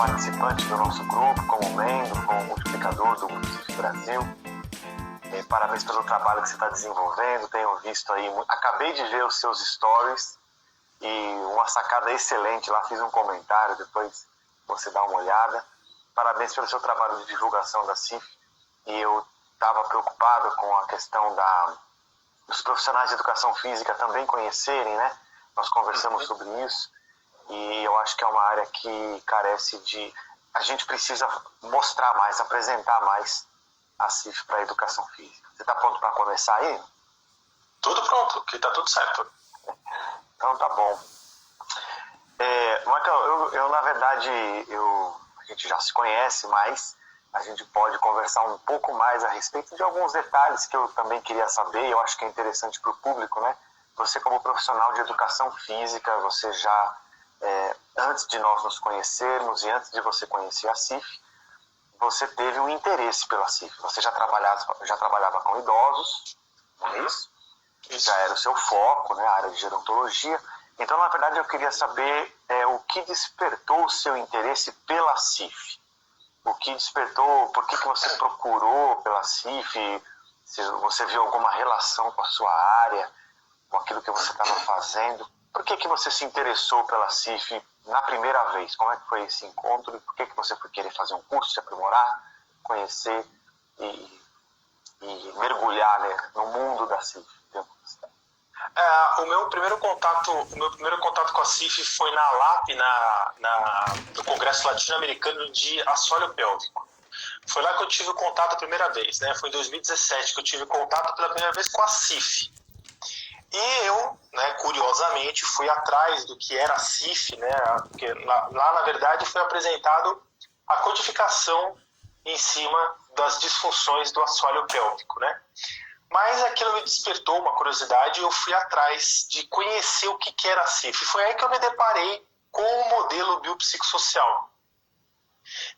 participante do nosso grupo, como membro, como multiplicador do Grupo CIF Brasil. Parabéns pelo trabalho que você está desenvolvendo. Tenho visto aí, acabei de ver os seus stories e uma sacada excelente lá, fiz um comentário, depois você dá uma olhada. Parabéns pelo seu trabalho de divulgação da CIF. E eu estava preocupado com a questão dos profissionais de educação física também conhecerem, né? Nós conversamos sobre isso e eu acho que é uma área que carece de... A gente precisa mostrar mais, apresentar mais a CIF para a educação física. Você está pronto para começar aí? Tudo pronto, que está tudo certo. Então tá bom. Michael, eu na verdade, a gente já se conhece, mas a gente pode conversar um pouco mais a respeito de alguns detalhes que eu também queria saber, e eu acho que é interessante para o público, né? Você, como profissional de educação física, você já, antes de nós nos conhecermos e antes de você conhecer a CIF, você teve um interesse pela CIF. Você já trabalhava com idosos, não é isso? Já era o seu foco, né? A área de gerontologia. Então, na verdade, eu queria saber o que despertou o seu interesse pela CIF. O que despertou, por que você procurou pela CIF, se você viu alguma relação com a sua área, com aquilo que você estava fazendo. Por que você se interessou pela CIF na primeira vez? Como é que foi esse encontro? E por que você foi querer fazer um curso, se aprimorar, conhecer e mergulhar, né, no mundo da CIF? O meu primeiro contato com a CIF foi na LAP, no Congresso Latino-Americano de Assoalho Pélvico. Foi lá que eu tive o contato a primeira vez, né? Foi em 2017 que eu tive contato pela primeira vez com a CIF. E eu, né, curiosamente, fui atrás do que era a CIF, né? Porque lá, na verdade, foi apresentado a codificação em cima das disfunções do assoalho pélvico, né? Mas aquilo me despertou uma curiosidade e eu fui atrás de conhecer o que era a CIF. Foi aí que eu me deparei com o modelo biopsicossocial.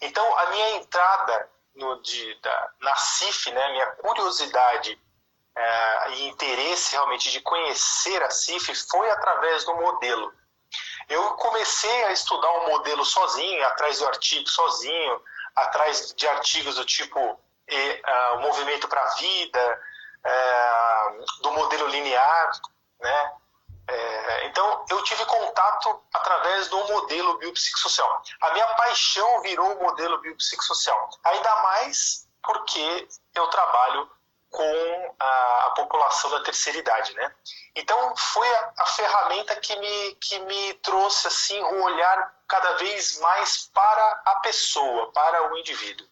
Então, a minha entrada na CIF, né, minha curiosidade e interesse realmente de conhecer a CIF foi através do modelo. Eu comecei a estudar um modelo sozinho, atrás do artigo sozinho, atrás de artigos do tipo o movimento para a vida, do modelo linear, né? Então, eu tive contato através do modelo biopsicossocial. A minha paixão virou o modelo biopsicossocial. Ainda mais porque eu trabalho com a população da terceira idade, né? Então, foi a ferramenta que me trouxe assim, um olhar cada vez mais para a pessoa, para o indivíduo.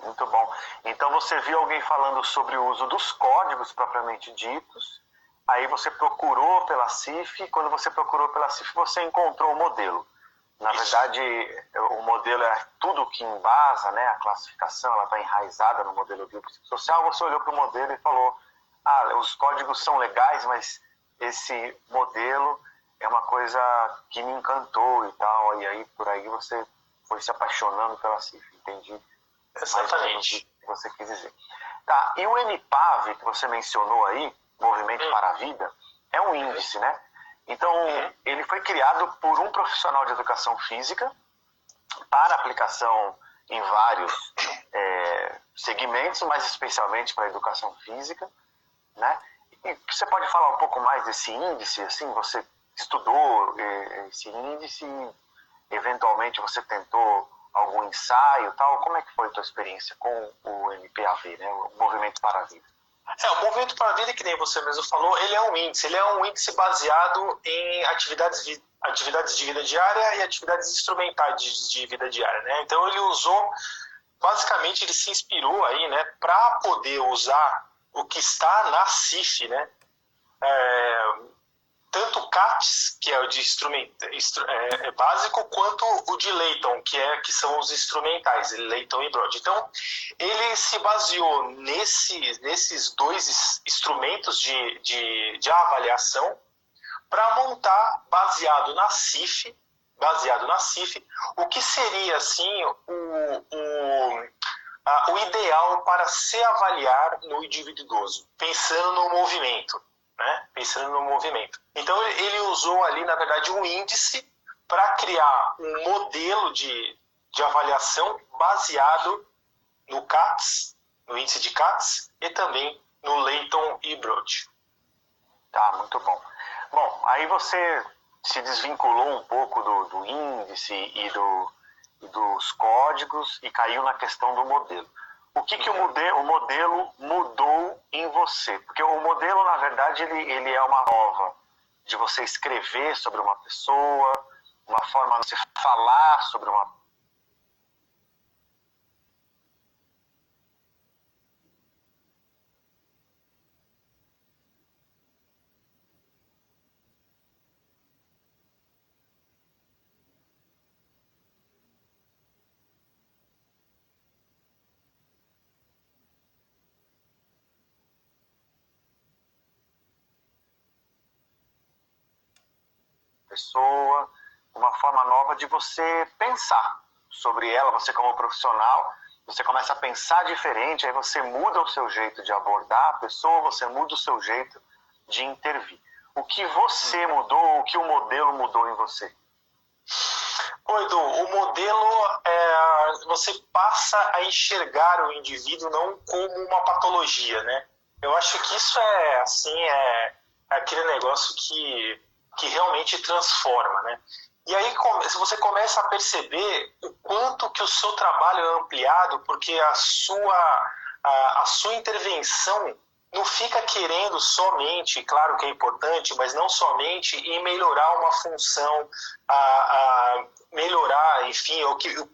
Muito bom. Então você viu alguém falando sobre o uso dos códigos propriamente ditos, aí você procurou pela CIF, e quando você procurou pela CIF você encontrou o modelo. Na verdade, o modelo é tudo que embasa, né? A classificação ela está enraizada no modelo biopsicossocial. Você olhou para o modelo e falou, os códigos são legais, mas esse modelo é uma coisa que me encantou e tal, e aí por aí você foi se apaixonando pela CIF, entendi. Exatamente. O que você quis dizer. Tá, e o MPAV que você mencionou aí, Movimento para a Vida, é um índice, né? Então, ele foi criado por um profissional de educação física para aplicação em vários segmentos, mas especialmente para a educação física, né? E você pode falar um pouco mais desse índice, assim, você estudou esse índice, eventualmente você tentou algum ensaio e tal? Como é que foi a tua experiência com o MPAV, né? O Movimento para a Vida? O Movimento para a Vida, que nem você mesmo falou, ele é um índice baseado em atividades de vida diária e atividades instrumentais de vida diária, né? Então basicamente ele se inspirou aí, né, para poder usar o que está na CIF, né? Tanto o CAPS, que é o de básico, quanto o de Layton, que são os instrumentais, Layton e Broad. Então, ele se baseou nesses dois instrumentos de avaliação para montar, baseado na CIF, o que seria assim o ideal para se avaliar no indivíduo idoso, pensando no movimento. Né? Pensando no movimento. Então ele usou ali, na verdade, um índice para criar um modelo de de avaliação baseado no CATS, no índice de CATS, e também no Layton e Broad. Tá, muito bom. Bom, aí você se desvinculou um pouco do índice e dos códigos e caiu na questão do modelo. O que o modelo mudou em você? Porque o modelo, na verdade, ele é uma nova de você escrever sobre uma pessoa, uma forma de você falar sobre uma pessoa, uma forma nova de você pensar sobre ela, você como profissional, você começa a pensar diferente, aí você muda o seu jeito de abordar a pessoa, você muda o seu jeito de intervir. O que você mudou, o que o modelo mudou em você? Ô, Edu, o modelo, você passa a enxergar o indivíduo não como uma patologia, né? Eu acho que isso é aquele negócio que realmente transforma, né? E aí você começa a perceber o quanto que o seu trabalho é ampliado, porque a sua intervenção não fica querendo somente, claro que é importante, mas não somente em melhorar uma função, melhorar, enfim, o que isso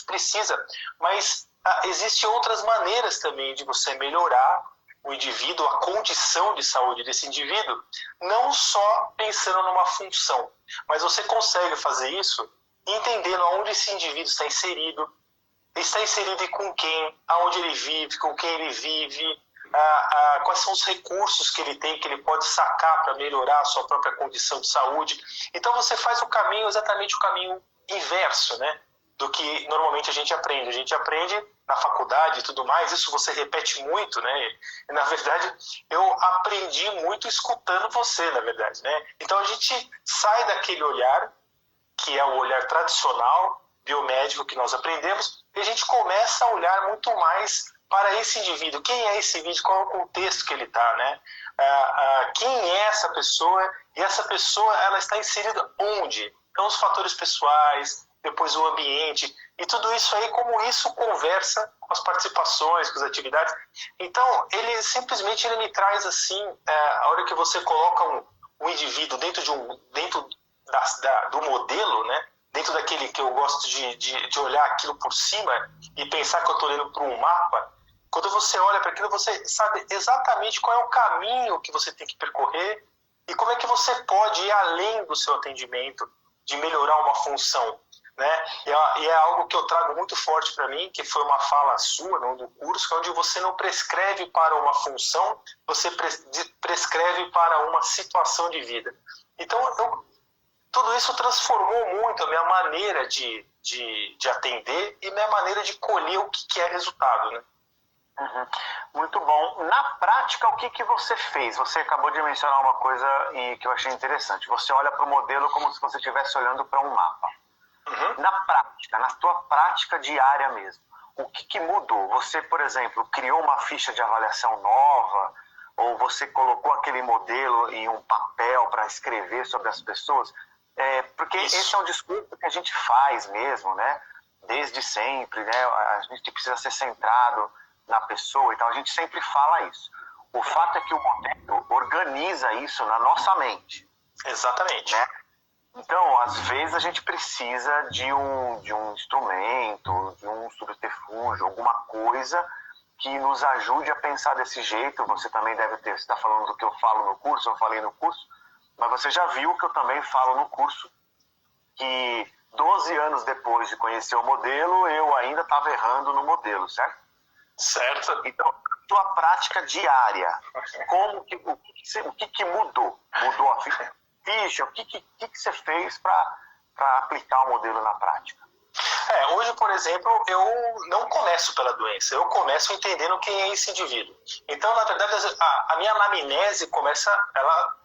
precisa, mas existem outras maneiras também de você melhorar o indivíduo, a condição de saúde desse indivíduo, não só pensando numa função, mas você consegue fazer isso entendendo aonde esse indivíduo está inserido e com quem, aonde ele vive, com quem ele vive, quais são os recursos que ele tem, que ele pode sacar para melhorar a sua própria condição de saúde. Então você faz exatamente o caminho inverso, né, do que normalmente a gente aprende. A gente aprende na faculdade e tudo mais, isso você repete muito, né? E, na verdade, eu aprendi muito escutando você, na verdade, né? Então a gente sai daquele olhar, que é o olhar tradicional, biomédico que nós aprendemos, e a gente começa a olhar muito mais para esse indivíduo. Quem é esse indivíduo? Qual é o contexto que ele está, né? Quem é essa pessoa? E essa pessoa, ela está inserida onde? Então, os fatores pessoais, depois o ambiente, e tudo isso aí, como isso conversa com as participações, com as atividades. Então, ele simplesmente me traz assim, a hora que você coloca um indivíduo dentro do modelo, né? Dentro daquele que eu gosto de olhar aquilo por cima e pensar que eu estou olhando para um mapa, quando você olha para aquilo, você sabe exatamente qual é o caminho que você tem que percorrer e como é que você pode ir além do seu atendimento, de melhorar uma função, né? E é algo que eu trago muito forte para mim, que foi uma fala sua no curso, onde você não prescreve para uma função, você prescreve para uma situação de vida. Então, tudo isso transformou muito a minha maneira de atender e minha maneira de colher o que é resultado, né? Uhum. Muito bom. Na prática, o que você fez? Você acabou de mencionar uma coisa que eu achei interessante. Você olha para o modelo como se você estivesse olhando para um mapa. Uhum. Na prática, na tua prática diária mesmo, o que mudou? Você, por exemplo, criou uma ficha de avaliação nova? Ou você colocou aquele modelo em um papel para escrever sobre as pessoas? Porque esse é um discurso que a gente faz mesmo, né? Desde sempre, né? A gente precisa ser centrado na pessoa, então a gente sempre fala isso. O fato é que o modelo organiza isso na nossa mente. Exatamente. Né? Então, às vezes a gente precisa de um instrumento, de um subterfúgio, alguma coisa que nos ajude a pensar desse jeito. Você também deve ter, você está falando do que eu falo no curso, eu falei no curso, mas você já viu que eu também falo no curso que 12 anos depois de conhecer o modelo, eu ainda estava errando no modelo, certo? Certo. Então, tua prática diária, o que mudou? Mudou a ficha? O que você fez para aplicar o modelo na prática? Hoje, por exemplo, eu não começo pela doença, eu começo entendendo quem é esse indivíduo. Então, na verdade, a minha anamnese ela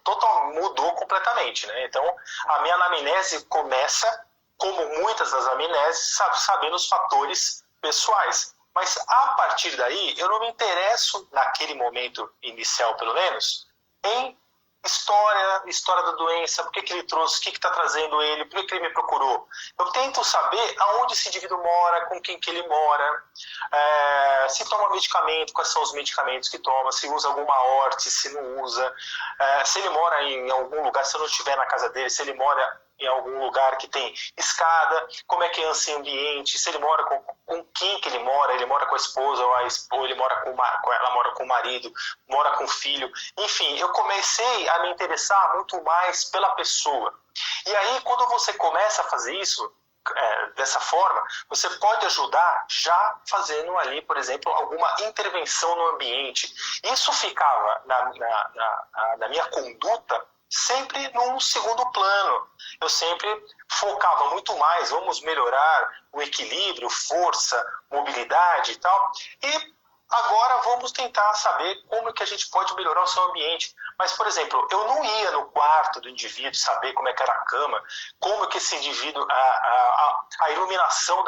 mudou completamente, né? Então, a minha anamnese começa como muitas das amnésias, sabendo os fatores pessoais. Mas a partir daí, eu não me interesso, naquele momento inicial pelo menos, em história da doença, por que ele trouxe, o que está trazendo ele, por que ele me procurou. Eu tento saber aonde esse indivíduo mora, com quem que ele mora, se toma medicamento, quais são os medicamentos que toma, se usa alguma horte, se não usa, se ele mora em algum lugar, se eu não estiver na casa dele, se ele mora em algum lugar que tem escada, como é que é esse ambiente, se ele mora com quem que ele mora com a esposa, ou ele mora ela mora com o marido, mora com o filho. Enfim, eu comecei a me interessar muito mais pela pessoa. E aí, quando você começa a fazer isso, dessa forma, você pode ajudar já fazendo ali, por exemplo, alguma intervenção no ambiente. Isso ficava na minha conduta sempre num segundo plano. Eu sempre focava muito mais, vamos melhorar o equilíbrio, força, mobilidade e tal. E agora vamos tentar saber como que a gente pode melhorar o seu ambiente. Mas, por exemplo, eu não ia no quarto do indivíduo saber como é que era a cama, como que esse indivíduo, a iluminação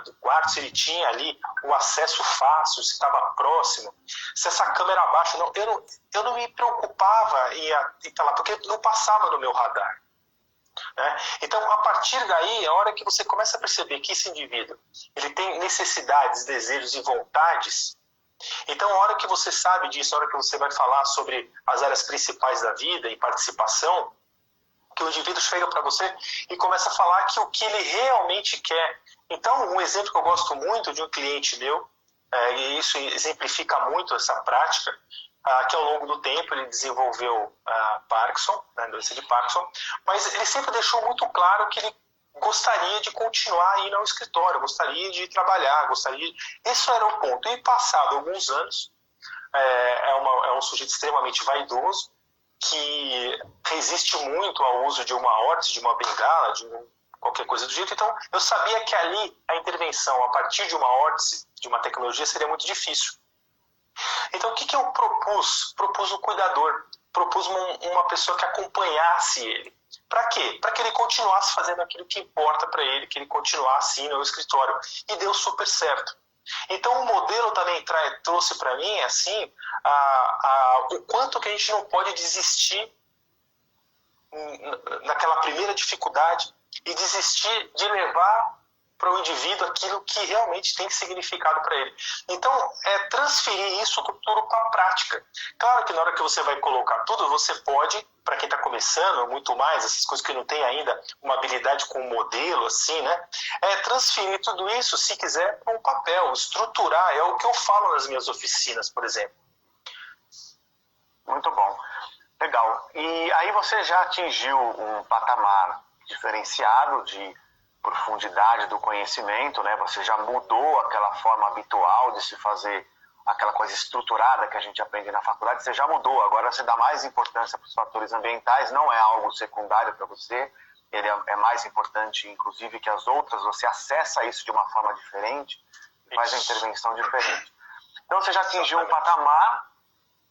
do quarto, se ele tinha ali o acesso fácil, se estava próximo, se essa câmera abaixo. Não, eu não me preocupava em estar lá, porque não passava no meu radar. Né? Então, a partir daí, a hora que você começa a perceber que esse indivíduo ele tem necessidades, desejos e vontades, então a hora que você sabe disso, a hora que você vai falar sobre as áreas principais da vida e participação, que o indivíduo chega para você e começa a falar que o que ele realmente quer. Então, um exemplo que eu gosto muito de um cliente meu, e isso exemplifica muito essa prática, que ao longo do tempo ele desenvolveu Parkinson, doença de Parkinson, mas ele sempre deixou muito claro que ele gostaria de continuar indo ao escritório, gostaria de trabalhar, Isso era o ponto. E passado alguns anos, é um sujeito extremamente vaidoso, que resiste muito ao uso de uma órtese, de uma bengala, qualquer coisa do jeito. Então, eu sabia que ali a intervenção a partir de uma órtese, de uma tecnologia, seria muito difícil. Então, o que eu propus? Propus um cuidador, propus uma pessoa que acompanhasse ele. Para quê? Para que ele continuasse fazendo aquilo que importa para ele, que ele continuasse indo ao escritório. E deu super certo. Então, o modelo também trouxe para mim, assim, o quanto que a gente não pode desistir naquela primeira dificuldade e desistir de levar para o indivíduo aquilo que realmente tem significado para ele. Então, transferir isso tudo para a prática. Claro que na hora que você vai colocar tudo, você pode, para quem está começando, muito mais, essas coisas que não tem ainda uma habilidade com um modelo, assim, né? Transferir tudo isso, se quiser, para um papel, estruturar. É o que eu falo nas minhas oficinas, por exemplo. Muito bom. Legal. E aí você já atingiu um patamar diferenciado de profundidade do conhecimento, né? Você já mudou aquela forma habitual de se fazer aquela coisa estruturada que a gente aprende na faculdade, você já mudou. Agora você dá mais importância para os fatores ambientais, não é algo secundário para você, ele é mais importante, inclusive, que as outras, você acessa isso de uma forma diferente, faz a intervenção diferente. Então você já atingiu um patamar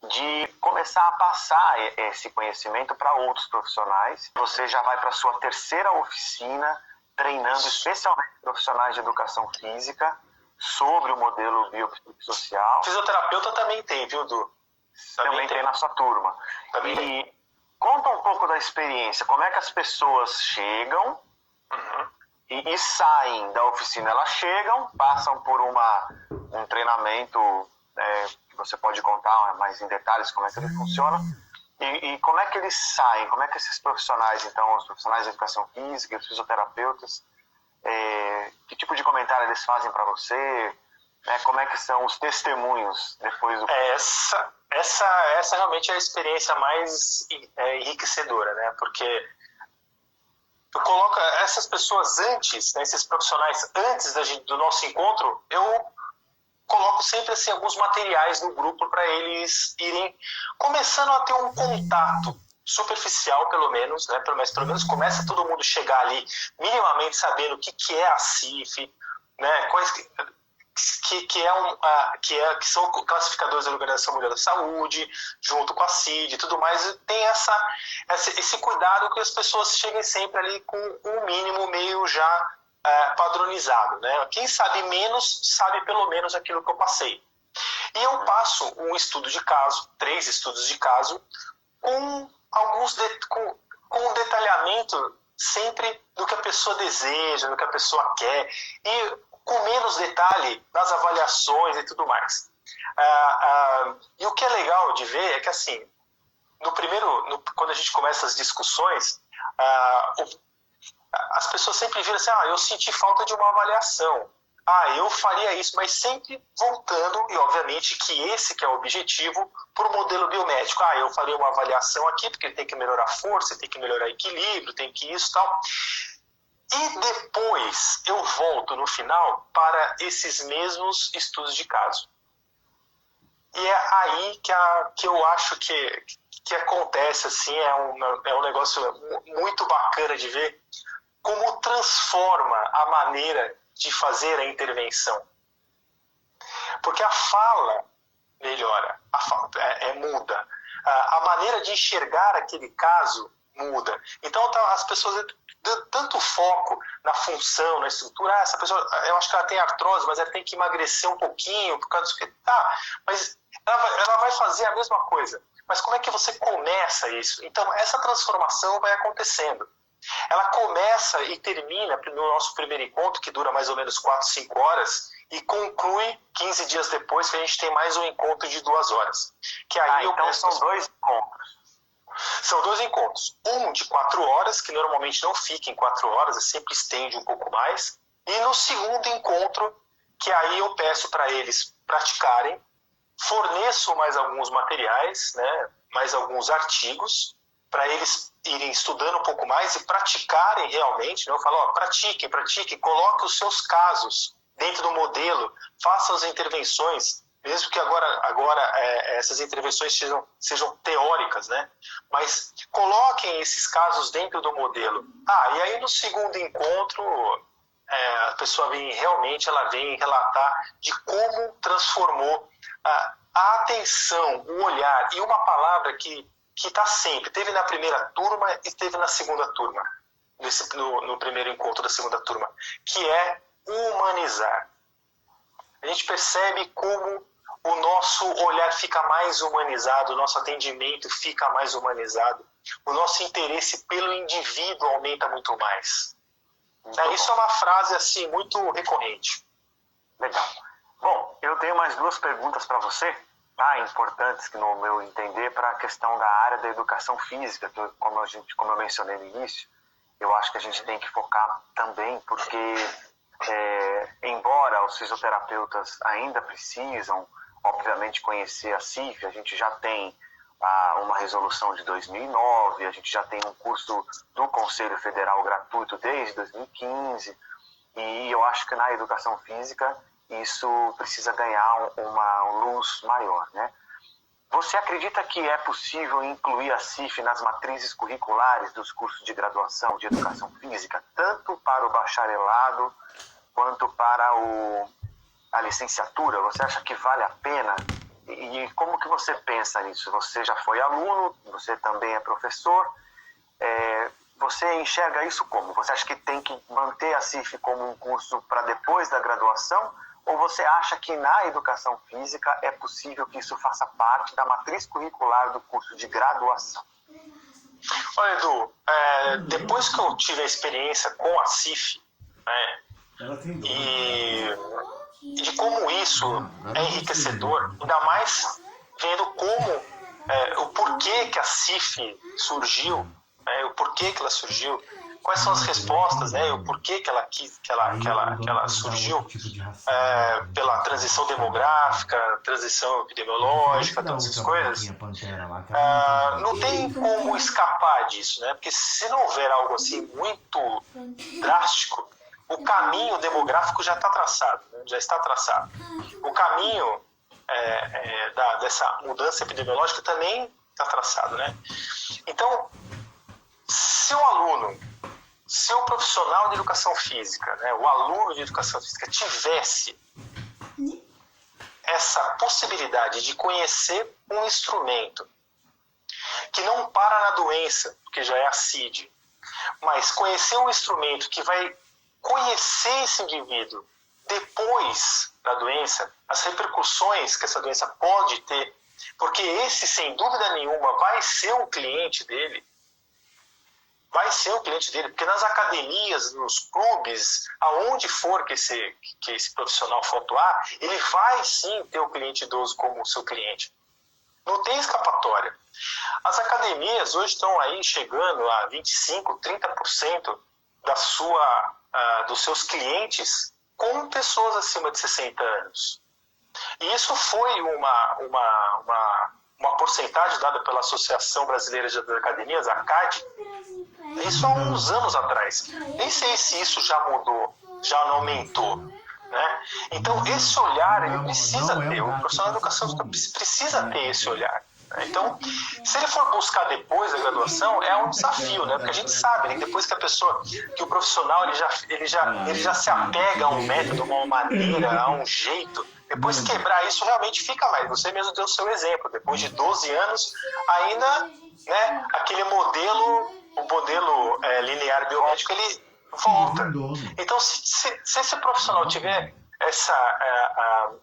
de começar a passar esse conhecimento para outros profissionais. Você já vai para a sua terceira oficina, treinando especialmente profissionais de educação física sobre o modelo biopsicossocial. Fisioterapeuta também tem, viu, Du? Também tem na sua turma. E conta um pouco da experiência, como é que as pessoas chegam e saem da oficina. Elas chegam, passam por um treinamento, que você pode contar mais em detalhes como é que ele funciona. E como é que eles saem? Como é que esses profissionais, então, os profissionais de educação física, os fisioterapeutas, que tipo de comentário eles fazem para você? Como é que são os testemunhos depois do... Essa realmente é a experiência mais enriquecedora, né? Porque eu coloco essas pessoas antes, né, esses profissionais antes do nosso encontro, eu coloco sempre assim, alguns materiais no grupo para eles irem começando a ter um contato superficial, pelo menos, né? Mas pelo menos começa todo mundo chegar ali minimamente sabendo o que é a CIF, né? que são classificadores da Organização Mundial da Saúde, junto com a CID e tudo mais, e tem esse cuidado que as pessoas cheguem sempre ali com um mínimo meio já padronizado, né? Quem sabe menos, sabe pelo menos aquilo que eu passei. E eu passo um estudo de caso, 3 estudos de caso, com um detalhamento sempre do que a pessoa deseja, do que a pessoa quer, e com menos detalhe nas avaliações e tudo mais. E o que é legal de ver é que, assim, quando a gente começa as discussões, as pessoas sempre viram assim, eu senti falta de uma avaliação. Eu faria isso, mas sempre voltando, e obviamente que esse que é o objetivo, para o modelo biomédico. Eu faria uma avaliação aqui, porque ele tem que melhorar a força, tem que melhorar equilíbrio, tem que isso e tal. E depois eu volto no final para esses mesmos estudos de caso. E é aí que eu acho que acontece, assim, é um negócio muito bacana de ver como transforma a maneira de fazer a intervenção. Porque a fala melhora, muda. A maneira de enxergar aquele caso muda. Então as pessoas dão tanto foco na função, na estrutura. Essa pessoa, eu acho que ela tem artrose, mas ela tem que emagrecer um pouquinho por causa disso que mas ela vai fazer a mesma coisa. Mas como é que você começa isso? Então essa transformação vai acontecendo. Ela começa e termina no nosso primeiro encontro, que dura mais ou menos 4, 5 horas, e conclui 15 dias depois, que a gente tem mais um encontro de 2 horas. Que aí então são 2 encontros. São 2 encontros. Um de 4 horas, que normalmente não fica em 4 horas, sempre estende um pouco mais. E no segundo encontro, que aí eu peço para eles praticarem, forneço mais alguns materiais, né, mais alguns artigos, para eles irem estudando um pouco mais e praticarem realmente. Né? Eu falo, pratiquem, coloquem os seus casos dentro do modelo, façam as intervenções, mesmo que agora essas intervenções sejam teóricas, né? Mas coloquem esses casos dentro do modelo. E aí no segundo encontro, a pessoa vem relatar de como transformou a atenção, o olhar, e uma palavra que está sempre, teve na primeira turma e teve na segunda turma, no primeiro encontro da segunda turma, que é humanizar. A gente percebe como o nosso olhar fica mais humanizado, o nosso atendimento fica mais humanizado, o nosso interesse pelo indivíduo aumenta muito mais. Isso é uma frase assim, muito recorrente. Legal. Bom, eu tenho mais 2 perguntas para você, importantes, que no meu entender, para a questão da área da educação física, que como eu mencionei no início, eu acho que a gente tem que focar também, porque embora os fisioterapeutas ainda precisam, obviamente, conhecer a CIF, a gente já tem uma resolução de 2009, a gente já tem um curso do Conselho Federal gratuito desde 2015, e eu acho que na educação física isso precisa ganhar uma luz maior, né? Você acredita que é possível incluir a CIF nas matrizes curriculares dos cursos de graduação de educação física, tanto para o bacharelado quanto para a licenciatura? Você acha que vale a pena? E como que você pensa nisso? Você já foi aluno, você também é professor. Você enxerga isso como? Você acha que tem que manter a CIF como um curso para depois da graduação? Ou você acha que na educação física é possível que isso faça parte da matriz curricular do curso de graduação? Olha, Edu, depois que eu tive a experiência com a CIF, né, e de como isso é enriquecedor, ainda mais vendo o porquê que a CIF surgiu, o porquê que ela surgiu, quais são as respostas, né, o porquê que ela surgiu, pela transição demográfica, transição epidemiológica, todas essas coisas. Não tem como escapar disso, né, porque se não houver algo assim muito drástico, o caminho demográfico já está traçado, né, já está traçado. O caminho dessa mudança epidemiológica também está traçado, né? Então, se o profissional de educação física, né, o aluno de educação física tivesse essa possibilidade de conhecer um instrumento que não para na doença, porque já é a CID, mas conhecer um instrumento que vai conhecer esse indivíduo depois da doença, as repercussões que essa doença pode ter, porque esse, sem dúvida nenhuma, vai ser um cliente dele. Vai ser um cliente dele, porque nas academias, nos clubes, aonde for que esse profissional for atuar, ele vai sim ter o cliente idoso como seu cliente. Não tem escapatória. As academias hoje estão aí chegando a 25%, 30% dos seus clientes com pessoas acima de 60 anos. E isso foi uma porcentagem dada pela Associação Brasileira de Academias, a ACAD, isso há uns anos atrás. Nem sei se isso já mudou, já não aumentou. Né? Então, esse olhar, ele precisa ter, o profissional de educação precisa ter esse olhar. Né? Então, se ele for buscar depois da graduação, é um desafio, né? Porque a gente sabe, né? Depois que o profissional ele já se apega a um método, a uma maneira, a um jeito, depois quebrar isso realmente fica mais. Você mesmo deu o seu exemplo, depois de 12 anos, ainda, né, aquele modelo, o modelo linear biomédico, ele volta. Então, se esse profissional tiver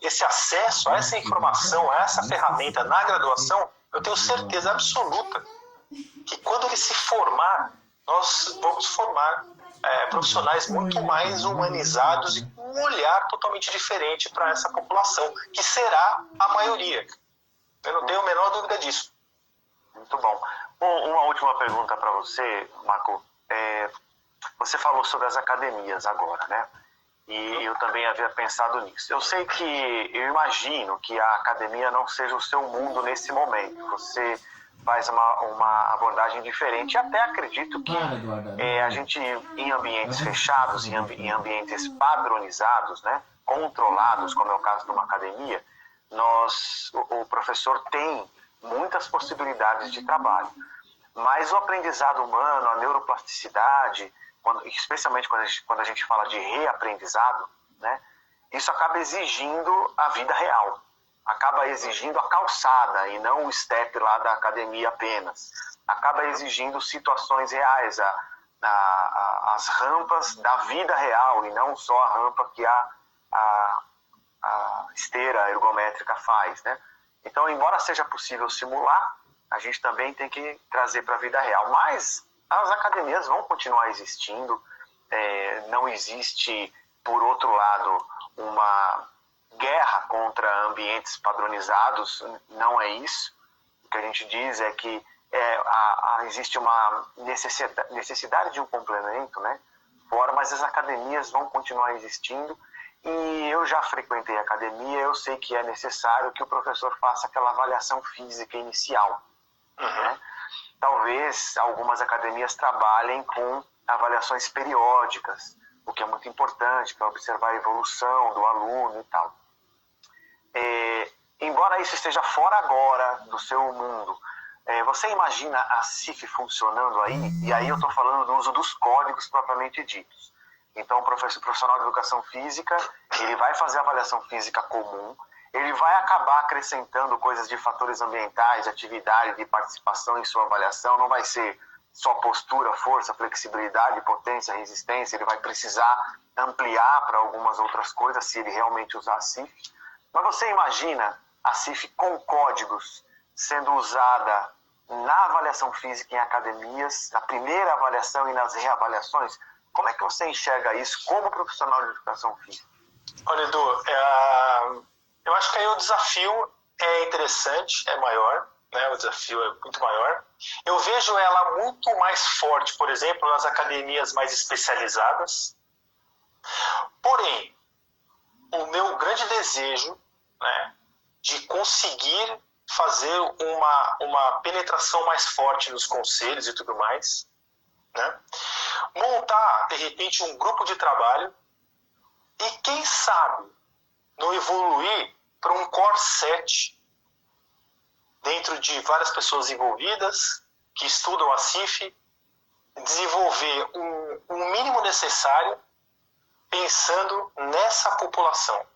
esse acesso a essa informação, a essa ferramenta na graduação, eu tenho certeza absoluta que quando ele se formar, nós vamos formar profissionais muito mais humanizados e com um olhar totalmente diferente para essa população, que será a maioria. Eu não tenho a menor dúvida disso. Muito bom. Uma última pergunta para você, Marco. Você falou sobre as academias agora, né? E eu também havia pensado nisso. Eu imagino que a academia não seja o seu mundo nesse momento. Você faz uma abordagem diferente. E até acredito que a gente, em ambientes fechados, em ambientes padronizados, né, controlados, como é o caso de uma academia, o professor tem muitas possibilidades de trabalho. Mas o aprendizado humano, a neuroplasticidade, especialmente quando a gente fala de reaprendizado, né, isso acaba exigindo a vida real. Acaba exigindo a calçada e não o step lá da academia apenas. Acaba exigindo situações reais, as rampas da vida real e não só a rampa que a esteira ergométrica faz, né? Então, embora seja possível simular, a gente também tem que trazer para a vida real. Mas as academias vão continuar existindo. Não existe, por outro lado, uma guerra contra ambientes padronizados, não é isso. O que a gente diz é que existe uma necessidade de um complemento, né? Mas as academias vão continuar existindo. E eu já frequentei a academia, eu sei que é necessário que o professor faça aquela avaliação física inicial. Né? Talvez algumas academias trabalhem com avaliações periódicas, o que é muito importante para observar a evolução do aluno e tal. Embora isso esteja fora agora do seu mundo, você imagina a CIF funcionando aí? E aí eu estou falando do uso dos códigos propriamente ditos. Então, o profissional de educação física, ele vai fazer a avaliação física comum, ele vai acabar acrescentando coisas de fatores ambientais, de atividade, de participação em sua avaliação, não vai ser só postura, força, flexibilidade, potência, resistência, ele vai precisar ampliar para algumas outras coisas se ele realmente usar a CIF. Mas você imagina a CIF com códigos sendo usada na avaliação física em academias, na primeira avaliação e nas reavaliações? Como é que você enxerga isso como profissional de educação física? Olha, Edu, eu acho que aí o desafio é interessante, é maior, né? O desafio é muito maior. Eu vejo ela muito mais forte, por exemplo, nas academias mais especializadas. Porém, o meu grande desejo, né, de conseguir fazer uma penetração mais forte nos conselhos e tudo mais, né? Montar, de repente, um grupo de trabalho e, quem sabe, não evoluir para um core set dentro de várias pessoas envolvidas que estudam a CIF, desenvolver um mínimo necessário pensando nessa população.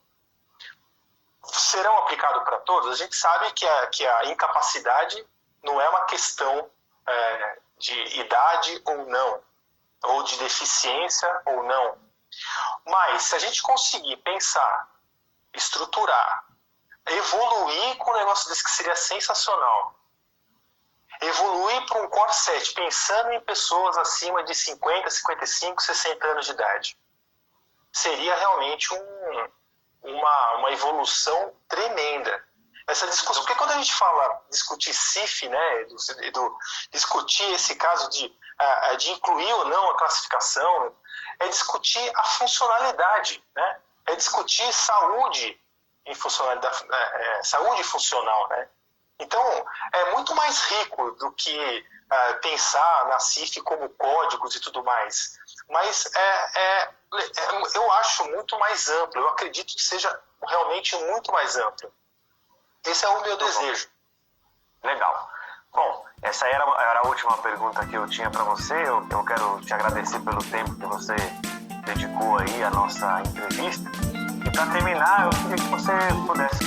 serão aplicados para todos? A gente sabe que a incapacidade não é uma questão de idade ou não, ou de deficiência ou não. Mas se a gente conseguir pensar, estruturar, evoluir com um negócio desse que seria sensacional, evoluir para um Core 7, pensando em pessoas acima de 50, 55, 60 anos de idade, seria realmente uma evolução tremenda. Essa discussão, porque quando a gente fala discutir CIF, né, discutir esse caso de incluir ou não a classificação, é discutir a funcionalidade, né? É discutir saúde em funcionalidade, saúde funcional, né? Então, é muito mais rico do que pensar na CIF como códigos e tudo mais. Mas eu acho muito mais amplo, eu acredito que seja realmente muito mais amplo. Esse é o meu desejo. Legal. Bom, essa era a última pergunta que eu tinha para você. Eu quero te agradecer pelo tempo que você dedicou aí à nossa entrevista. E para terminar, eu queria que você pudesse